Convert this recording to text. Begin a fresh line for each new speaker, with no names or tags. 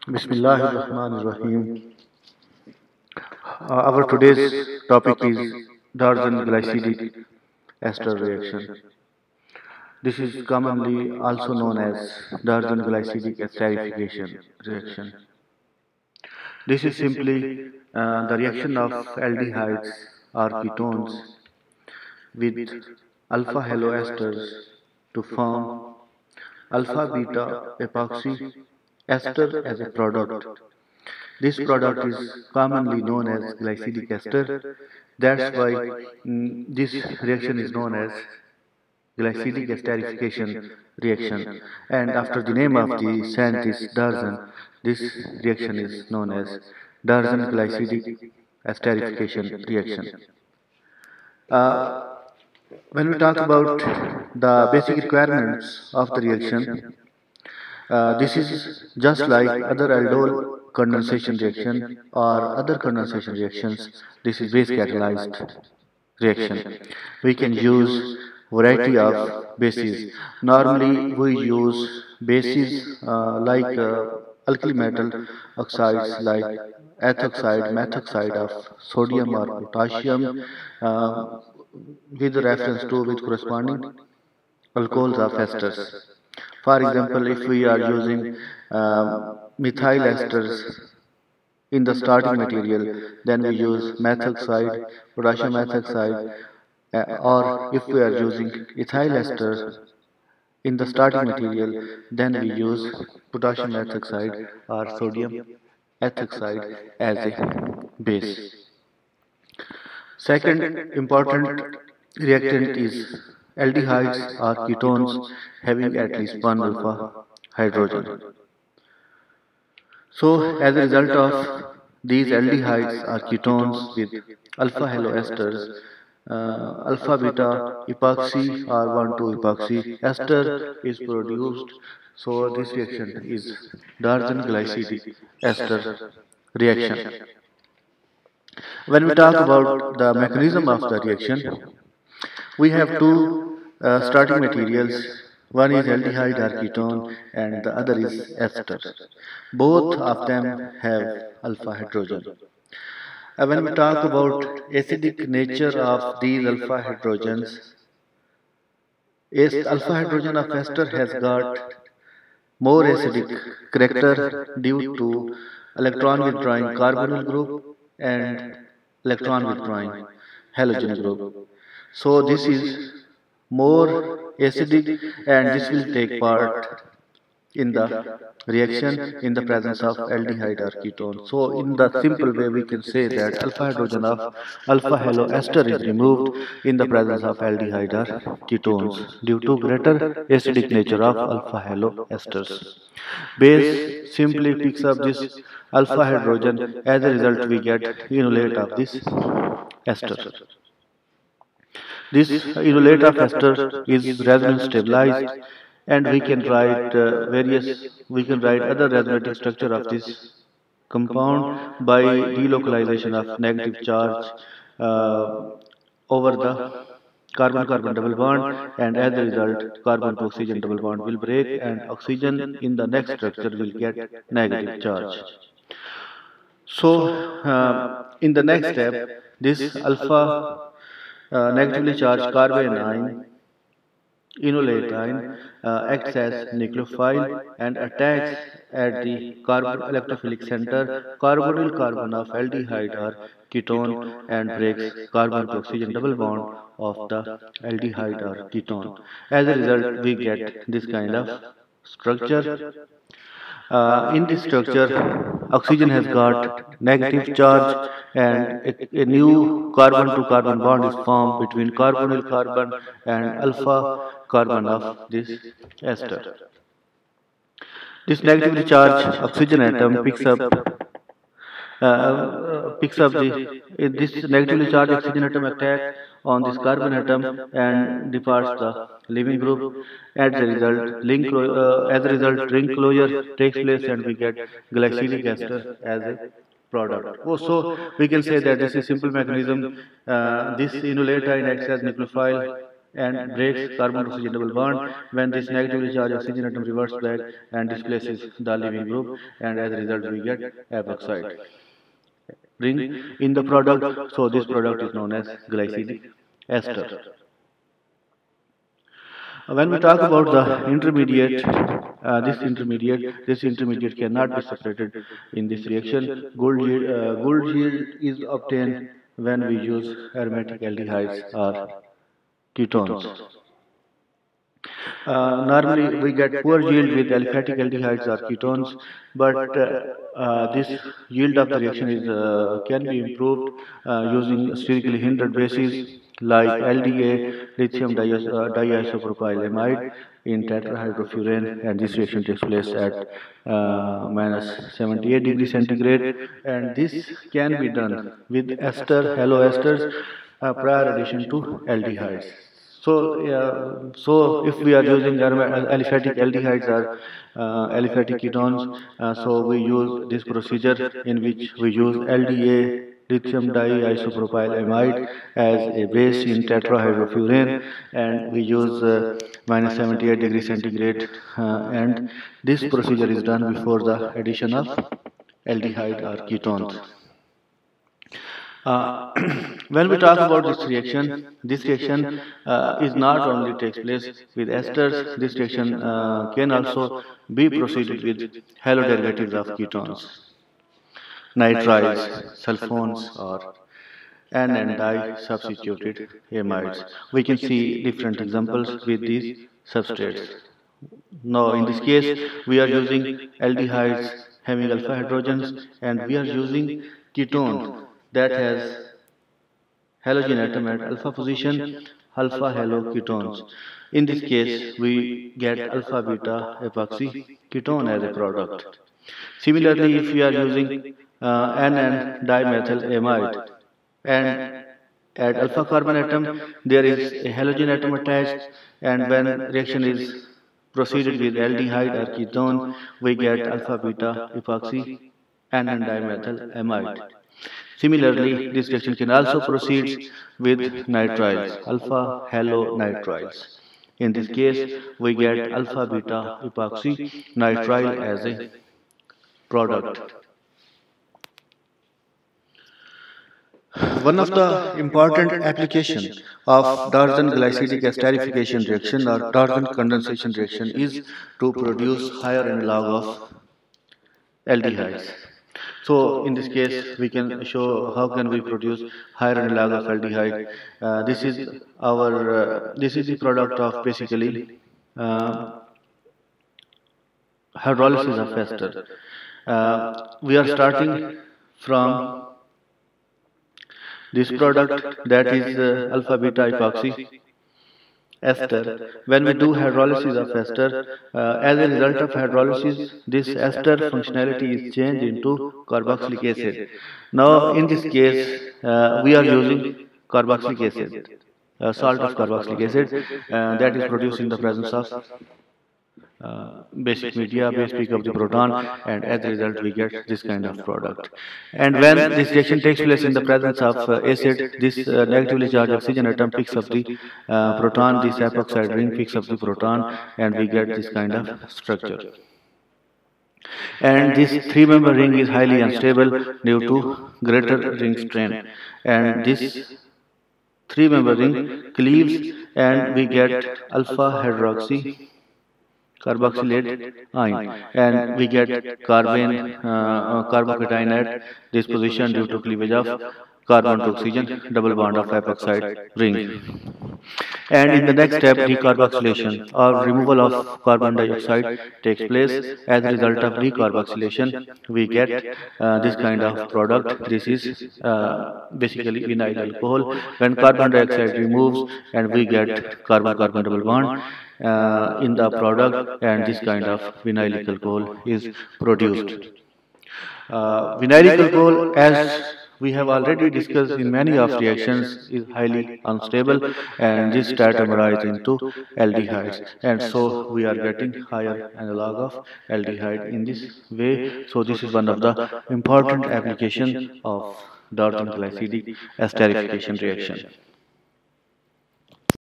Bismillahirrahmanirrahim. Our today's topic is Darjan glycidic ester reaction. This is commonly also known as Darjan glycidic esterification reaction. This is simply the reaction of aldehydes or ketones with alpha haloesters to form alpha beta epoxy ester as a product. This product is commonly known as glycidic ester. That's why this reaction is known as glycidic esterification reaction. And after the name of the scientist Darjan, this reaction is known as Darjan glycidic esterification reaction. Uh, when we talk about the basic requirements of the reaction, this is just like other aldol condensation reaction or other condensation reactions. This is base catalyzed reaction. We can use variety of bases. Normally, we use bases like alkali metal oxides like ethoxide, methoxide of sodium or potassium uh, with corresponding alcohols of esters. For example, if we are using methyl esters in the starting material, then we use methoxide, potassium methoxide, or if we are using ethyl ester in the starting material, then we use potassium methoxide or sodium ethoxide as a base. Second important reactant is aldehydes or ketones having at least one alpha hydrogen. So, as a result of these aldehydes or ketones with alpha haloesters, alpha beta epoxy or 1,2 epoxy ester is produced. So, this reaction is Darjan glycidic ester reaction. When we talk about the mechanism of the reaction, we have two starting materials. One is aldehyde or ketone and the other is ester. Both of them have alpha hydrogen. When we talk about acidic nature of these alpha hydrogens, alpha hydrogen of ester has got more acidic character due to electron withdrawing carbonyl group and electron withdrawing halogen group. So this is more acidic and this will take part in the reaction in the presence of aldehyde or ketone. So in the simple way we can say that alpha hydrogen of alpha haloester is removed in the presence of aldehyde or ketones due to greater acidic nature of alpha haloesters. Base simply picks up this alpha hydrogen. As a result we get enolate of this ester. This enolate of ester is resonance stabilized and we can write other resonating structure of this compound by delocalization of negative charge uh, over the carbon-carbon double bond, and as a result carbon to oxygen double bond will break and oxygen in the next structure will get negative charge. So in the next step this alpha negatively charged carbon ion enolate ion acts as nucleophile and attacks at the carbon electrophilic center carbonyl carbon of aldehyde or ketone and breaks carbon to oxygen double bond of the aldehyde or ketone. As a result, we get this kind of structure. In this structure, oxygen has got negative charge and a new carbon to carbon bond is formed between carbonyl carbon and alpha carbon of this ester. This negatively charged oxygen atom picks up this negatively charged oxygen atom attack on this carbon atom and departs the leaving group. As a result, ring closure takes place and we get glycidic ester as a product. So we can say that this is simple mechanism. This enolate ion acts as nucleophile and breaks carbon to oxygen double bond. When this negatively charged oxygen atom reverts back and displaces the leaving group, and as a result we get epoxide ring in the product. So this product is known as glycidic ester. When we talk about the intermediate, this intermediate cannot be separated in this reaction. Gold yield is obtained when we use aromatic aldehydes or ketones. Normally, we get poor yield with aliphatic aldehydes or ketones, but this yield of the reaction is can be improved using sterically hindered bases like LDA, lithium diisopropylamide in tetrahydrofurane, and this reaction takes place at minus 78 degrees centigrade, and this can be done with ester, haloesters, prior addition to aldehydes. So if we are using aliphatic aldehydes or aliphatic ketones, so we use this procedure in which we use LDA, lithium diisopropylamide, as a base in tetrahydrofurane, and we use minus 78 degrees centigrade, and this procedure is done before the addition of aldehyde or ketones. When we talk about this reaction is not only takes place with esters. This reaction can also be proceeded with haloderivatives of ketones, nitriles, sulfones, or N and di substituted amides. We can see different examples with these substrates. Now, in this case, we are using aldehydes having alpha hydrogens, and we are using ketone that has halogen atom at alpha position, alpha haloketones. In this case, we get alpha beta epoxy ketone as a product. Similarly, if we are using N and dimethylamide and at alpha carbon atom, there is a halogen atom attached, and when reaction is proceeded with aldehyde or ketone, we get alpha beta epoxy N and dimethylamide. Similarly, this reaction can also proceed with nitriles, alpha halonitriles. In this case, we get alpha beta epoxy nitrile as a product. One of the important applications of Darton glycidic esterification reaction or Darton condensation reaction is to produce higher analog of aldehydes. So in this case, we can show how can we produce higher analog of aldehyde. This is the product of basically hydrolysis of ester. We are starting from this product, that is alpha beta epoxy ester. When we do hydrolysis of ester, as a result of hydrolysis, this ester functionality is changed into carboxylic acid. Now, in this case, we are using carboxylic acid, salt of carboxylic acid, that is produced in the presence of basic media, base pick up the proton, and as a result we get this kind of product. And when this reaction takes place in the presence of acid, this negatively charged oxygen atom picks up the proton, this epoxide ring picks up the proton, and we get this kind of structure. And this three-member ring is highly unstable due to greater ring strain, and this three-member ring cleaves and we get alpha hydroxy carboxylate ion, and we get carbocation at this position due to cleavage of carbon to oxygen double bond of epoxide ring. And in the next step, decarboxylation or removal of carbon dioxide takes place. As a result of decarboxylation, we get this kind of product. This is basically vinyl alcohol. When carbon dioxide removes, and we get carbon-carbon double bond in the product, and this kind of vinylic alcohol is produced. Vinylic alcohol, as we have already discussed in many of reactions, is highly unstable, and this tautomerize into aldehydes, and so we are getting higher analog of aldehyde in this way. So this is one of the important application of Darton glycidic esterification reaction.